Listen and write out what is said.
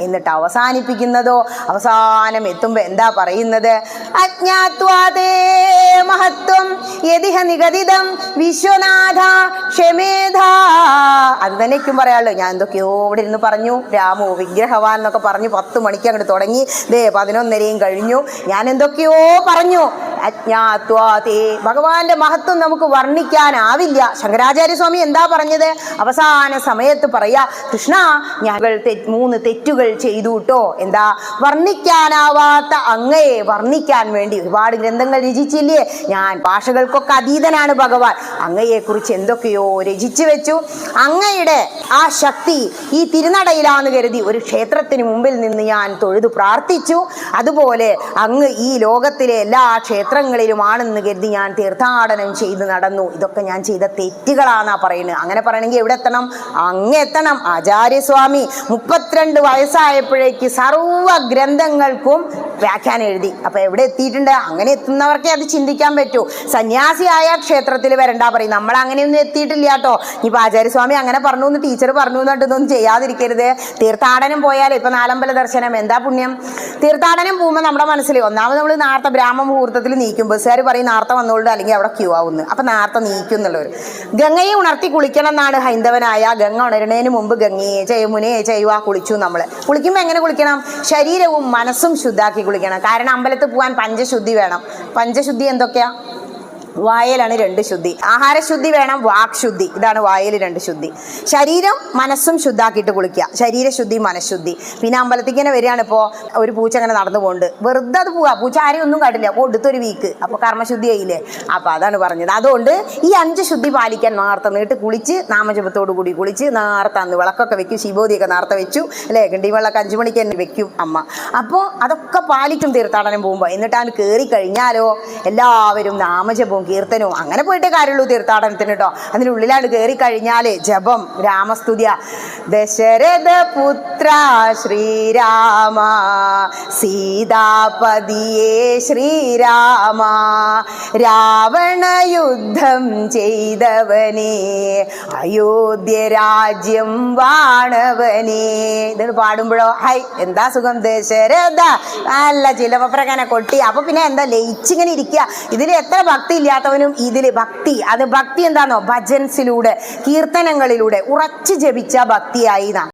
എന്നിട്ട് അവസാനിപ്പിക്കുന്നതോ അവസാനം എത്തുമ്പോ എന്താ പറയുന്നത്? അജ്ഞാത്വാദേ മഹത്വം യതിഹ നിഗദിതം വിശ്വനാഥ ക്ഷമേധ. അത് തന്നെക്കും പറയാമല്ലോ. ഞാൻ എന്തൊക്കെയോ ഇവിടെ ഇരുന്ന് പറഞ്ഞു, രാമോ വിഗ്രഹവാൻ എന്നൊക്കെ പറഞ്ഞു 10 മണിക്ക് അങ്ങോട്ട് തുടങ്ങി, 11:30 കഴിഞ്ഞു. ഞാൻ എന്തൊക്കെയോ പറഞ്ഞു. അജ്ഞാത്വാതേ, ഭഗവാന്റെ മഹത്വം നമുക്ക് വർണ്ണിക്കാനാവില്ല. ശങ്കരാചാര്യസ്വാമി എന്താ പറഞ്ഞത്? അവസാന സമയത്ത് പറയാ, കൃഷ്ണ ഞങ്ങൾ 3 തെറ്റുകൾ ചെയ്തു കേട്ടോ. എന്താ? വർണ്ണിക്കാനാവാത്ത അങ്ങയെ വർണ്ണിക്കാൻ വേണ്ടി ഒരുപാട് ഗ്രന്ഥങ്ങൾ രചിച്ചില്ലേ. ഞാൻ ഭാഷകൾക്കൊക്കെ അതീതനാണ് ഭഗവാൻ. അങ്ങയെ കുറിച്ച് എന്തൊക്കെയോ രചിച്ചു വെച്ചു. അങ്ങയുടെ ആ ശക്തി ഈ തിരുനടയിലാന്ന് കരുതി ഒരു ക്ഷേത്രത്തിന് മുമ്പിൽ നിന്ന് ഞാൻ തൊഴുതു പ്രാർത്ഥിച്ചു. അതുപോലെ അങ്ങ് ഈ ലോകത്തിലെ എല്ലാ ക്ഷേത്രങ്ങളിലുമാണെന്ന് കരുതി ഞാൻ തീർത്ഥാടനം ചെയ്ത് നടന്നു. ഇതൊക്കെ ഞാൻ ചെയ്ത തെറ്റുകളാന്നാ പറയുന്നത്. അങ്ങനെ പറയണമെങ്കിൽ എവിടെ എത്തണം? അങ്ങ് എത്തണം. ആചാര്യസ്വാമി 32 വയസ്സായപ്പോഴേക്ക് സർവ്വ ഗ്രന്ഥങ്ങൾക്കും വ്യാഖ്യാനം എഴുതി. അപ്പൊ എവിടെ എത്തിയിട്ടുണ്ട്? അങ്ങനെ എത്തുന്നവർക്കേ അത് ചിന്തിക്കാൻ പറ്റൂ. സന്യാസിയായ ക്ഷേത്രത്തിൽ വരണ്ട പറയും. നമ്മൾ അങ്ങനെയൊന്നും എത്തിയിട്ടില്ല കേട്ടോ. ഇപ്പൊ ആചാര്യസ്വാമി അങ്ങനെ പറഞ്ഞു എന്ന് ടീച്ചർ പറഞ്ഞു എന്നിട്ടൊന്നും ചെയ്യാതിരിക്കരുത്. തീർത്ഥാടനം പോയാൽ ഇപ്പൊ നാലമ്പല ദർശനം എന്താ പുണ്യം. തീർത്ഥാടനം പോകുമ്പോൾ നമ്മുടെ മനസ്സിൽ ഒന്നാമത് നമ്മൾ നേരത്തെ ബ്രാഹ്മ മുഹൂർത്തത്തിൽ നീക്കും. ബസ്സുകാർ പറയും നേരത്തെ വന്നോളൂ, അല്ലെങ്കിൽ അവിടെ ക്യൂ ആവുന്നു. അപ്പൊ നേരത്തെ നീക്കും എന്നുള്ളവർ. ഗംഗയെ ഉണർത്തി കുളിക്കണം എന്നാണ് ഹൈന്ദവനായ. ഗംഗ ഉണരുന്നതിന് മുമ്പ് ഗംഗയെ ചെയ്യുമുനെ ചെയ്യുക കുളിച്ചു. നമ്മൾ കുളിക്കുമ്പോൾ എങ്ങനെ കുളിക്കണം? ശരീരവും മനസ്സും ശുദ്ധാക്കി കുളിക്കണം. കാരണം അമ്പലത്തിൽ പോകാൻ പഞ്ചശുദ്ധി വേണം. പഞ്ചശുദ്ധി എന്തൊക്കെയാ? വായലാണ് 2 ശുദ്ധി. ആഹാരശുദ്ധി വേണം, വാക്ശുദ്ധി. ഇതാണ് വായൽ 2 ശുദ്ധി. ശരീരം മനസ്സും ശുദ്ധാക്കിയിട്ട് കുളിക്കുക. ശരീരശുദ്ധി, മനഃശുദ്ധി. പിന്നെ അമ്പലത്തേക്ക് തന്നെ വരികയാണ്. ഇപ്പോൾ ഒരു പൂച്ച അങ്ങനെ നടന്നു പോകുന്നുണ്ട്, വെറുതെ അത് പോവാ. പൂച്ച ആരെയും ഒന്നും കാട്ടില്ല. അപ്പോൾ എടുത്തൊരു വീക്ക്, അപ്പോൾ കർമ്മശുദ്ധി ആയില്ലേ. അപ്പോൾ അതാണ് പറഞ്ഞത്. അതുകൊണ്ട് ഈ 5 ശുദ്ധി പാലിക്കാൻ നേർത്ത നീട്ട് കുളിച്ച് നാമജപത്തോടു കൂടി കുളിച്ച് നേർത്ത അന്ന് വിളക്കൊക്കെ വെക്കും. ശിവോതിയൊക്കെ നേർത്ത വെച്ചു അല്ലേ. ഗണ്ടി വെള്ളമൊക്കെ 5 മണിക്ക് തന്നെ വെക്കും അമ്മ. അപ്പോൾ അതൊക്കെ പാലിക്കും തീർത്ഥാടനം പോകുമ്പോൾ. എന്നിട്ടാണ് കയറി കഴിഞ്ഞാലോ എല്ലാവരും നാമജപവും കീർത്തനവും അങ്ങനെ പോയിട്ടേ കാര്യമുള്ളൂ തീർത്ഥാടനത്തിന് കേട്ടോ. അതിനുള്ളിലാണ് കയറി കഴിഞ്ഞാല് ജപം, രാമസ്തുതിയ. ദശരഥ പുത്ര ശ്രീരാമ സീതാപതിയേ ശ്രീരാമ രാവണ യുദ്ധം ചെയ്തവനേ അയോധ്യ രാജ്യം വാണവനേ. ഇതാണ് പാടുമ്പോഴോ ഹൈ എന്താ സുഖം. ദശരഥ നല്ല ചിലവപ്രകനെ കൊട്ടി. അപ്പൊ പിന്നെ എന്താ ലയിച്ചിങ്ങനെ ഇരിക്കുക. ഇതിൽ എത്ര ഭക്തി ഇല്ലാത്തവനും ഇതില് ഭക്തി. അത് ഭക്തി എന്താണോ? ഭജൻസിലൂടെ കീർത്തനങ്ങളിലൂടെ ഉറച്ചു ജപിച്ച ഭക്തിയായി നാം